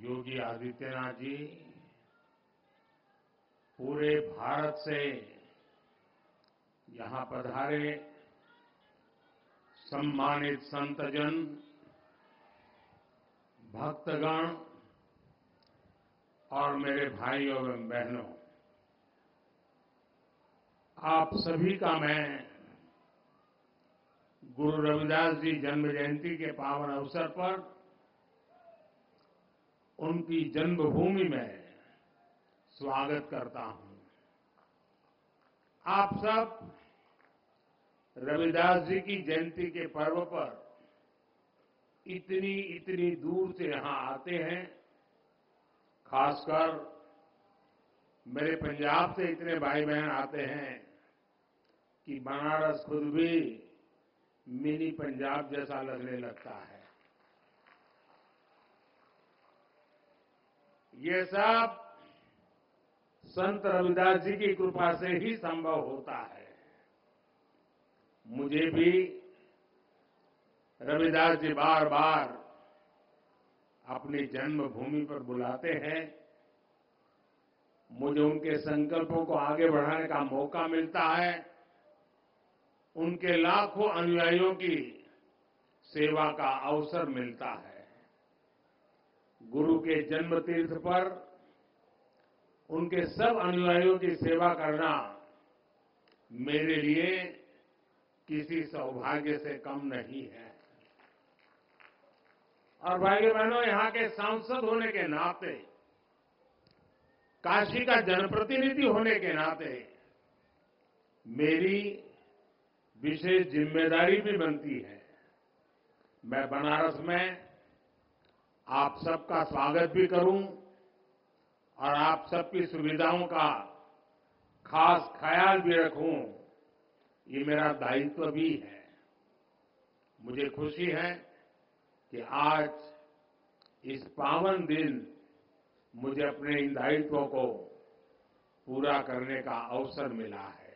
योगी आदित्यनाथ जी पूरे भारत से यहां पधारे सम्मानित संतजन, भक्तगण और मेरे भाइयों एवं बहनों, आप सभी का मैं गुरु रविदास जी जन्म जयंती के पावन अवसर पर उनकी जन्मभूमि में स्वागत करता हूं। आप सब रविदास जी की जयंती के पर्व पर इतनी दूर से यहां आते हैं। खासकर मेरे पंजाब से इतने भाई बहन आते हैं कि बनारस खुद भी मिनी पंजाब जैसा लगने लगता है। ये सब संत रविदास जी की कृपा से ही संभव होता है। मुझे भी रविदास जी बार बार अपनी जन्मभूमि पर बुलाते हैं। मुझे उनके संकल्पों को आगे बढ़ाने का मौका मिलता है। उनके लाखों अनुयायियों की सेवा का अवसर मिलता है। गुरु के जन्म तीर्थ पर उनके सब अनुयायियों की सेवा करना मेरे लिए किसी सौभाग्य से कम नहीं है। और भाइयों बहनों, यहां के सांसद होने के नाते, काशी का जनप्रतिनिधि होने के नाते मेरी विशेष जिम्मेदारी भी बनती है। मैं बनारस में आप सबका स्वागत भी करूं और आप सबकी सुविधाओं का खास ख्याल भी रखूं, ये मेरा दायित्व भी है। मुझे खुशी है कि आज इस पावन दिन मुझे अपने इन दायित्वों को पूरा करने का अवसर मिला है।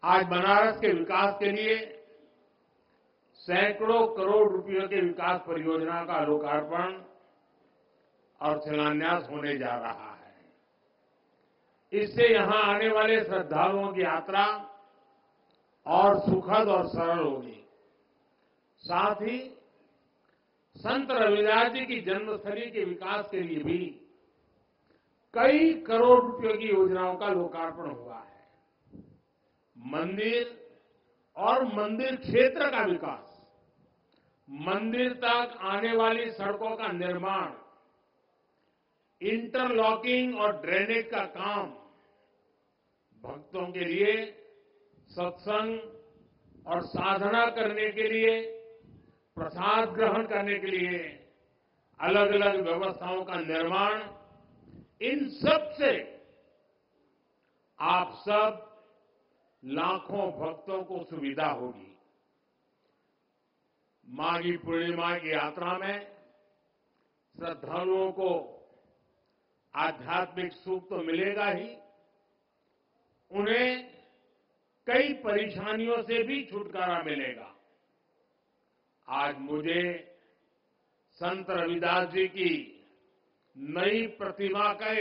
आज बनारस के विकास के लिए सैकड़ों करोड़ रुपयों के विकास परियोजना का लोकार्पण और शिलान्यास होने जा रहा है। इससे यहां आने वाले श्रद्धालुओं की यात्रा और सुखद और सरल होगी। साथ ही संत रविदास जी की जन्मस्थली के विकास के लिए भी कई करोड़ रुपयों की योजनाओं का लोकार्पण हुआ है। मंदिर और मंदिर क्षेत्र का विकास, मंदिर तक आने वाली सड़कों का निर्माण, इंटरलॉकिंग और ड्रेनेज का काम, भक्तों के लिए सत्संग और साधना करने के लिए, प्रसाद ग्रहण करने के लिए अलग अलग व्यवस्थाओं का निर्माण, इन सब से आप सब लाखों भक्तों को सुविधा होगी। माघी पूर्णिमा की यात्रा में श्रद्धालुओं को आध्यात्मिक सुख तो मिलेगा ही, उन्हें कई परेशानियों से भी छुटकारा मिलेगा। आज मुझे संत रविदास जी की नई प्रतिमा के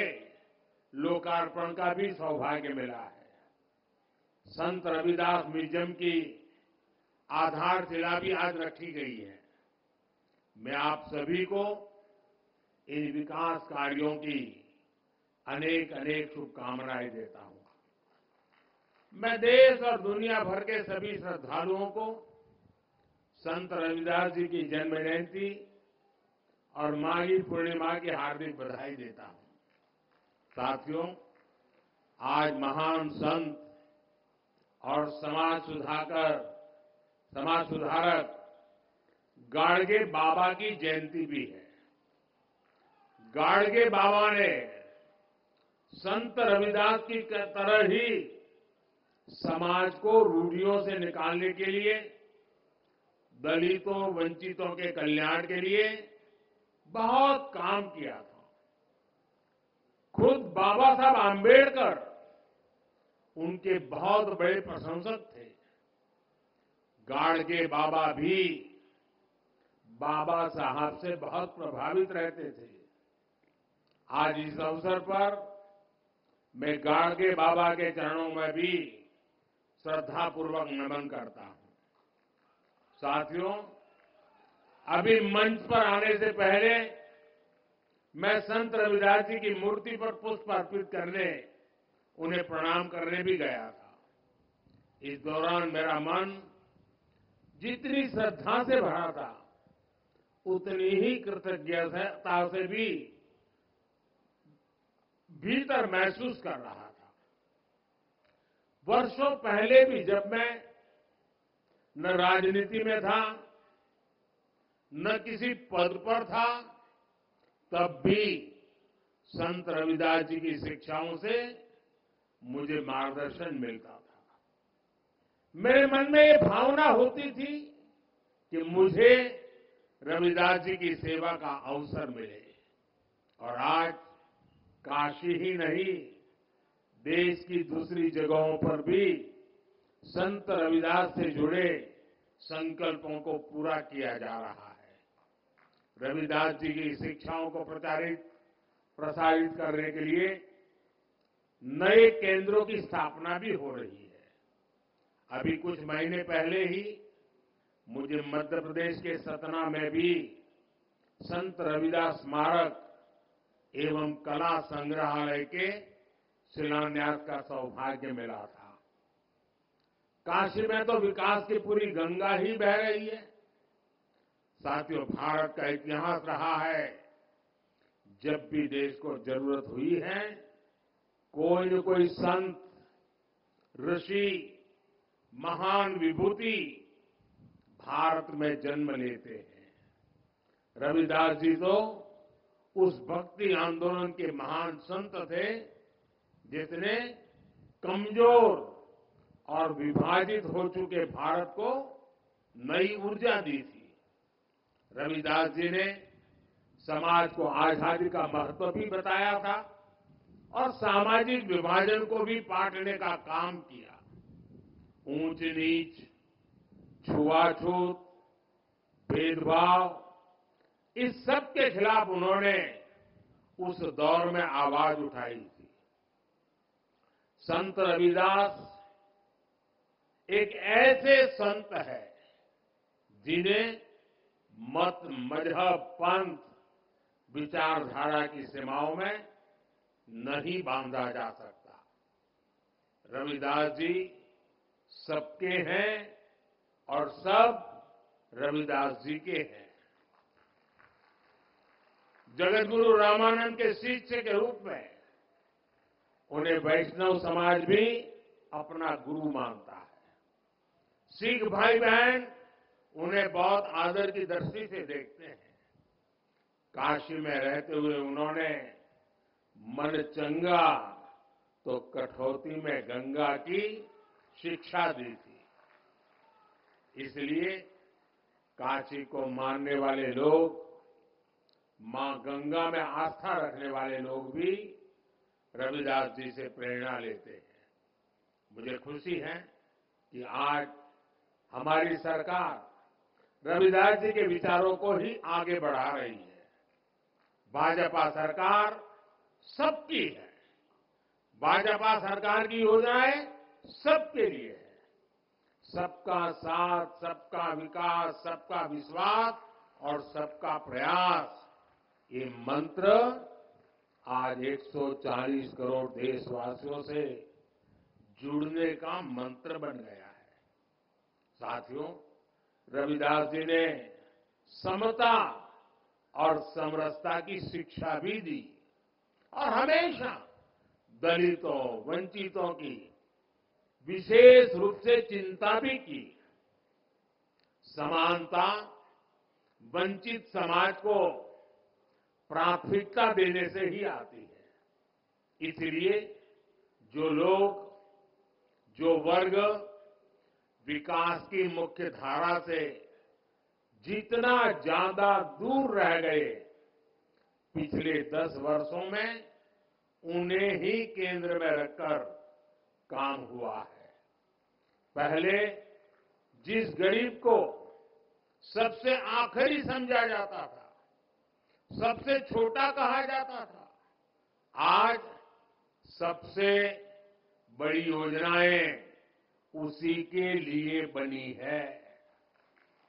लोकार्पण का भी सौभाग्य मिला है। संत रविदास म्यूजियम की आधारशिला भी आज रखी गई है। मैं आप सभी को इन विकास कार्यों की अनेक अनेक शुभकामनाएं देता हूं। मैं देश और दुनिया भर के सभी श्रद्धालुओं को संत रविदास जी की जन्म जयंती और माघी पूर्णिमा की हार्दिक बधाई देता हूं। साथियों, आज महान संत और समाज सुधारक गाडगे बाबा की जयंती भी है। गाडगे बाबा ने संत रविदास की तरह ही समाज को रूढ़ियों से निकालने के लिए, दलितों वंचितों के कल्याण के लिए बहुत काम किया था। खुद बाबा साहब आंबेडकर उनके बहुत बड़े प्रशंसक थे। गाडगे बाबा भी बाबा साहब से बहुत प्रभावित रहते थे। आज इस अवसर पर मैं गाडगे बाबा के चरणों में भी श्रद्धापूर्वक नमन करता हूं। साथियों, अभी मंच पर आने से पहले मैं संत रविदास जी की मूर्ति पर पुष्प अर्पित करने, उन्हें प्रणाम करने भी गया था। इस दौरान मेरा मन जितनी श्रद्धा से भरा था, उतनी ही कृतज्ञता से भी भीतर महसूस कर रहा था। वर्षों पहले भी जब मैं न राजनीति में था, न किसी पद पर था, तब भी संत रविदास जी की शिक्षाओं से मुझे मार्गदर्शन मिलता था। मेरे मन में ये भावना होती थी कि मुझे रविदास जी की सेवा का अवसर मिले। और आज काशी ही नहीं, देश की दूसरी जगहों पर भी संत रविदास से जुड़े संकल्पों को पूरा किया जा रहा है। रविदास जी की शिक्षाओं को प्रसारित करने के लिए नए केंद्रों की स्थापना भी हो रही है। अभी कुछ महीने पहले ही मुझे मध्य प्रदेश के सतना में भी संत रविदास स्मारक एवं कला संग्रहालय के शिलान्यास का सौभाग्य मिला था। काशी में तो विकास की पूरी गंगा ही बह रही है। साथियों, भारत का इतिहास रहा है, जब भी देश को जरूरत हुई है, कोई न कोई संत, ऋषि, महान विभूति भारत में जन्म लेते हैं। रविदास जी तो उस भक्ति आंदोलन के महान संत थे, जिसने कमजोर और विभाजित हो चुके भारत को नई ऊर्जा दी थी। रविदास जी ने समाज को आजादी का महत्व भी बताया था और सामाजिक विभाजन को भी पाटने का काम किया। ऊंच नीच, छुआछूत, भेदभाव, इस सब के खिलाफ उन्होंने उस दौर में आवाज उठाई थी। संत रविदास एक ऐसे संत है जिन्हें मत, मजहब, पंथ, विचारधारा की सीमाओं में नहीं बांधा जा सकता। रविदास जी सबके हैं और सब रविदास जी के हैं। जगतगुरु रामानंद के शिष्य के रूप में उन्हें वैष्णव समाज भी अपना गुरु मानता है। सिख भाई बहन उन्हें बहुत आदर की दृष्टि से देखते हैं। काशी में रहते हुए उन्होंने मन चंगा तो कठौती में गंगा की शिक्षा दी थी। इसलिए काशी को मानने वाले लोग, मां गंगा में आस्था रखने वाले लोग भी रविदास जी से प्रेरणा लेते हैं। मुझे खुशी है कि आज हमारी सरकार रविदास जी के विचारों को ही आगे बढ़ा रही है। भाजपा सरकार सबकी है। भाजपा सरकार की योजनाएं सबके लिए है। सबका साथ, सबका विकास, सबका विश्वास और सबका प्रयास, ये मंत्र आज 140 करोड़ देशवासियों से जुड़ने का मंत्र बन गया है। साथियों, रविदास जी ने समता और समरसता की शिक्षा भी दी और हमेशा दलितों, वंचितों की विशेष रूप से चिंता भी की। समानता वंचित समाज को प्राथमिकता देने से ही आती है। इसलिए जो लोग, जो वर्ग विकास की मुख्य धारा से जितना ज्यादा दूर रह गए, पिछले 10 वर्षों में उन्हें ही केंद्र में रखकर काम हुआ है। पहले जिस गरीब को सबसे आखिरी समझा जाता था, सबसे छोटा कहा जाता था। आज सबसे बड़ी योजनाएं उसी के लिए बनी है।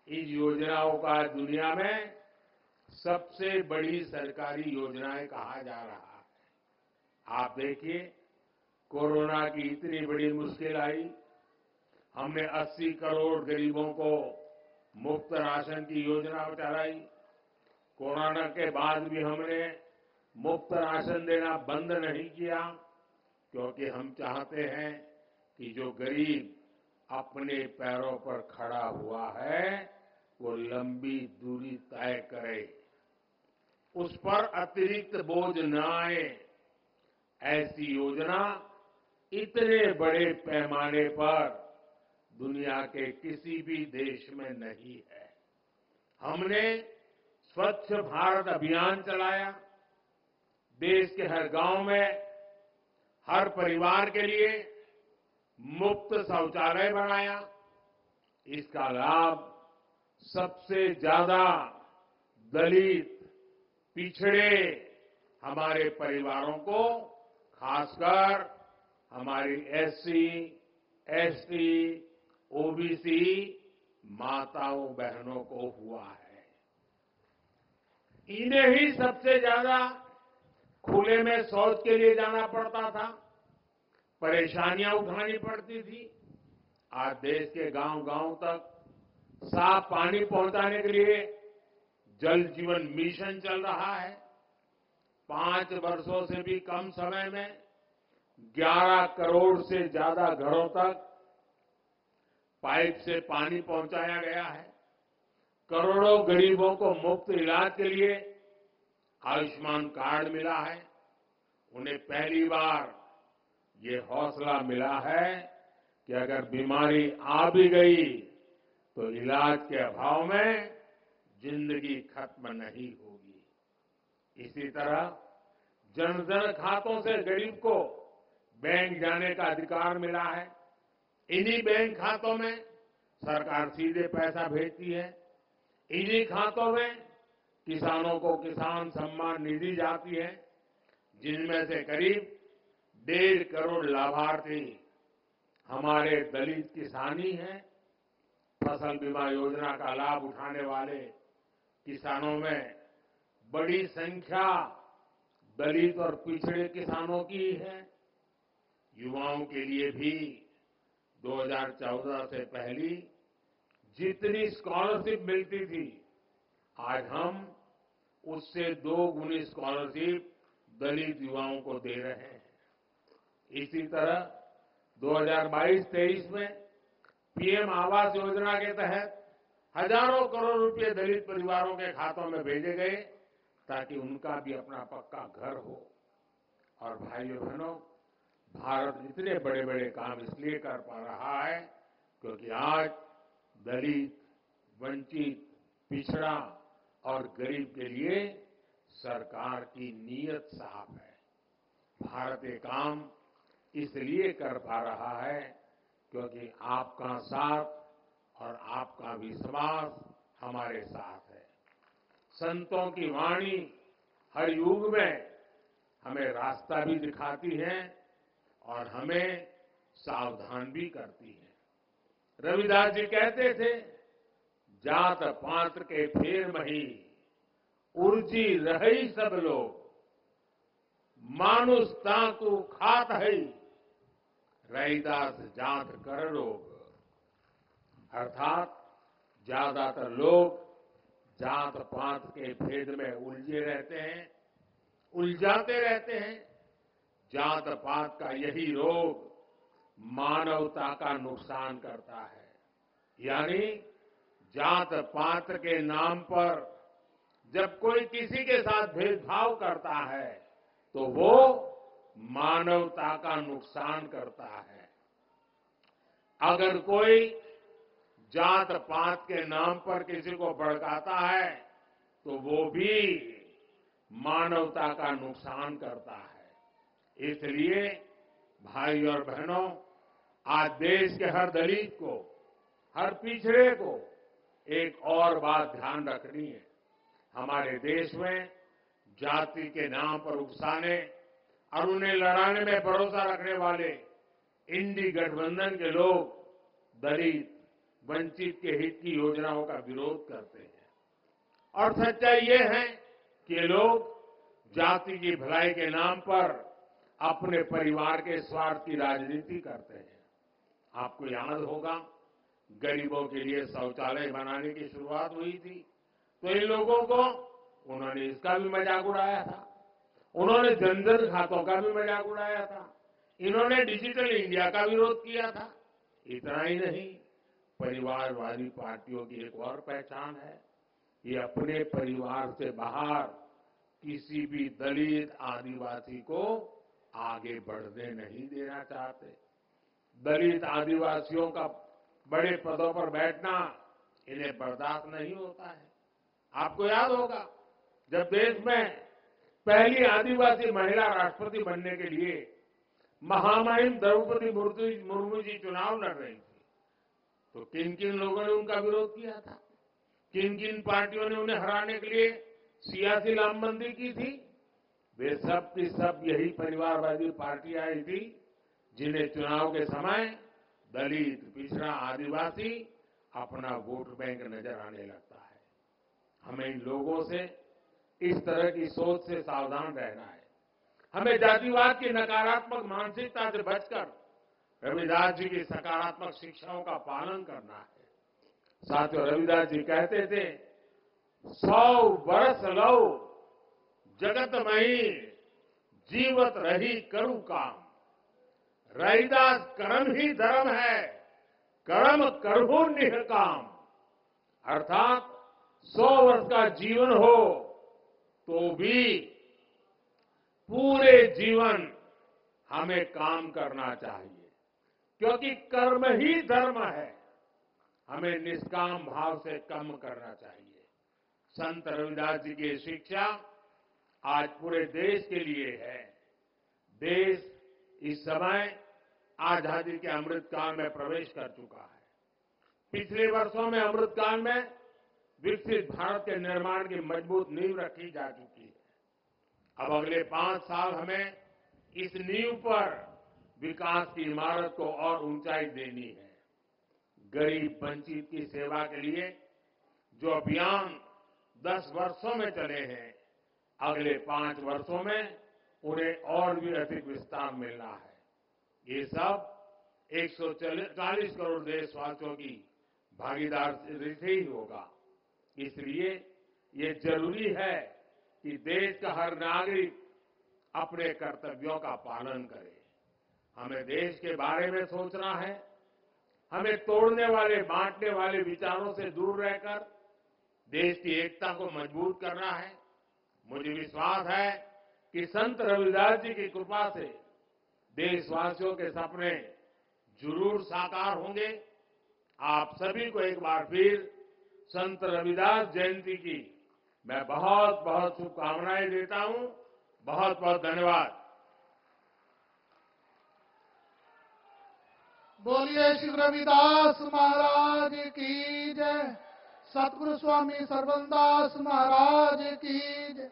इन योजनाओं का दुनिया में सबसे बड़ी सरकारी योजनाएं कहा जा रहा है। आप देखिए, कोरोना की इतनी बड़ी मुश्किल आई, हमने 80 करोड़ गरीबों को मुफ्त राशन की योजना चलाई। कोरोना के बाद भी हमने मुफ्त राशन देना बंद नहीं किया, क्योंकि हम चाहते हैं कि जो गरीब अपने पैरों पर खड़ा हुआ है वो लंबी दूरी तय करे, उस पर अतिरिक्त बोझ न आए। ऐसी योजना इतने बड़े पैमाने पर दुनिया के किसी भी देश में नहीं है। हमने स्वच्छ भारत अभियान चलाया, देश के हर गांव में हर परिवार के लिए मुफ्त शौचालय बनाया। इसका लाभ सबसे ज्यादा दलित, पिछड़े हमारे परिवारों को, खासकर हमारी एससी, एसटी, ओबीसी माताओं बहनों को हुआ है। इन्हें ही सबसे ज्यादा खुले में शौच के लिए जाना पड़ता था, परेशानियां उठानी पड़ती थी। आज देश के गांव-गांव तक साफ पानी पहुंचाने के लिए जल जीवन मिशन चल रहा है। 5 वर्षों से भी कम समय में 11 करोड़ से ज्यादा घरों तक पाइप से पानी पहुंचाया गया है। करोड़ों गरीबों को मुफ्त इलाज के लिए आयुष्मान कार्ड मिला है। उन्हें पहली बार ये हौसला मिला है कि अगर बीमारी आ भी गई तो इलाज के अभाव में जिंदगी खत्म नहीं होगी। इसी तरह जन-धन खातों से गरीब को बैंक जाने का अधिकार मिला है। इन्हीं बैंक खातों में सरकार सीधे पैसा भेजती है। इन्हीं खातों में किसानों को किसान सम्मान निधि जाती है, जिनमें से करीब 1.5 करोड़ लाभार्थी हमारे दलित किसान ही हैं। फसल बीमा योजना का लाभ उठाने वाले किसानों में बड़ी संख्या दलित और पिछड़े किसानों की है। युवाओं के लिए भी 2014 से पहली जितनी स्कॉलरशिप मिलती थी, आज हम उससे 2 गुनी स्कॉलरशिप दलित युवाओं को दे रहे हैं। इसी तरह 2022-23 में पीएम आवास योजना के तहत हजारों करोड़ रुपए दलित परिवारों के खातों में भेजे गए, ताकि उनका भी अपना पक्का घर हो। और भाइयों बहनों, भारत इतने बड़े बड़े काम इसलिए कर पा रहा है क्योंकि आज दलित, वंचित, पिछड़ा और गरीब के लिए सरकार की नीयत साफ है। भारत ये काम इसलिए कर पा रहा है क्योंकि आपका साथ और आपका विश्वास हमारे साथ है। संतों की वाणी हर युग में हमें रास्ता भी दिखाती है और हमें सावधान भी करती है। रविदास जी कहते थे, जात पात के फेर मही, उर्जी रही सब लोग, मानुष ताकू खात है, रैदास जात कर लोग। अर्थात ज्यादातर लोग जात पात के भेद में उलझे रहते हैं, उलझाते रहते हैं। जात पात का यही रोग मानवता का नुकसान करता है। यानी जात पात के नाम पर जब कोई किसी के साथ भेदभाव करता है तो वो मानवता का नुकसान करता है। अगर कोई जात पात के नाम पर किसी को भड़काता है तो वो भी मानवता का नुकसान करता है। इसलिए भाई और बहनों, आज देश के हर दलित को, हर पिछड़े को एक और बात ध्यान रखनी है। हमारे देश में जाति के नाम पर उकसाने और उन्हें लड़ाने में भरोसा रखने वाले इंडी गठबंधन के लोग दलित, वंचित के हित की योजनाओं का विरोध करते हैं। और सच्चाई ये है कि ये लोग जाति की भलाई के नाम पर अपने परिवार के स्वार्थ की राजनीति करते हैं। आपको याद होगा, गरीबों के लिए शौचालय बनाने की शुरुआत हुई थी, तो इन लोगों को उन्होंने इसका भी मजाक उड़ाया था। उन्होंने जनधन खातों का भी मजाक उड़ाया था। इन्होंने डिजिटल इंडिया का विरोध किया था। इतना ही नहीं, परिवारवादी पार्टियों की एक और पहचान है, ये अपने परिवार से बाहर किसी भी दलित, आदिवासी को आगे बढ़ने नहीं देना चाहते। दलित, आदिवासियों का बड़े पदों पर बैठना इन्हें बर्दाश्त नहीं होता है। आपको याद होगा, जब देश में पहली आदिवासी महिला राष्ट्रपति बनने के लिए महामहिम द्रौपदी मुर्मू जी चुनाव लड़ रही थी, तो किन किन लोगों ने उनका विरोध किया था? किन किन पार्टियों ने उन्हें हराने के लिए सियासी लामबंदी की थी? वे सब की सब यही परिवारवादी पार्टियां आई थी, जिन्हें चुनाव के समय दलित, पिछड़ा, आदिवासी अपना वोट बैंक नजर आने लगता है। हमें इन लोगों से, इस तरह की सोच से सावधान रहना है। हमें जातिवाद की नकारात्मक मानसिकता से बचकर रविदास जी की सकारात्मक शिक्षाओं का पालन करना है। साथियों, रविदास जी कहते थे, 100 बरस लो जगत मही, जीवत रही करू काम। रविदास कर्म ही धर्म है, कर्म करहु निष्काम। अर्थात 100 वर्ष का जीवन हो तो भी पूरे जीवन हमें काम करना चाहिए, क्योंकि कर्म ही धर्म है। हमें निष्काम भाव से कर्म करना चाहिए। संत रविदास जी की शिक्षा आज पूरे देश के लिए है। देश इस समय आजादी के अमृतकाल में प्रवेश कर चुका है। पिछले वर्षों में अमृतकाल में विकसित भारत के निर्माण की मजबूत नींव रखी जा चुकी है। अब अगले 5 साल हमें इस नींव पर विकास की इमारत को और ऊंचाई देनी है। गरीब, वंचित की सेवा के लिए जो अभियान 10 वर्षों में चले हैं, अगले 5 वर्षों में उन्हें और भी अधिक विस्तार मिलना है। ये सब 140 करोड़ देशवासियों की भागीदारी से ही होगा। इसलिए ये जरूरी है कि देश का हर नागरिक अपने कर्तव्यों का पालन करे। हमें देश के बारे में सोचना है। हमें तोड़ने वाले, बांटने वाले विचारों से दूर रहकर देश की एकता को मजबूत करना है। मुझे विश्वास है कि संत रविदास जी की कृपा से देशवासियों के सपने जरूर साकार होंगे। आप सभी को एक बार फिर संत रविदास जयंती की मैं बहुत बहुत शुभकामनाएं देता हूं। बहुत बहुत धन्यवाद। बोलिए श्री रविदास महाराज की जय। सतगुरु स्वामी सर्वदास महाराज की जय।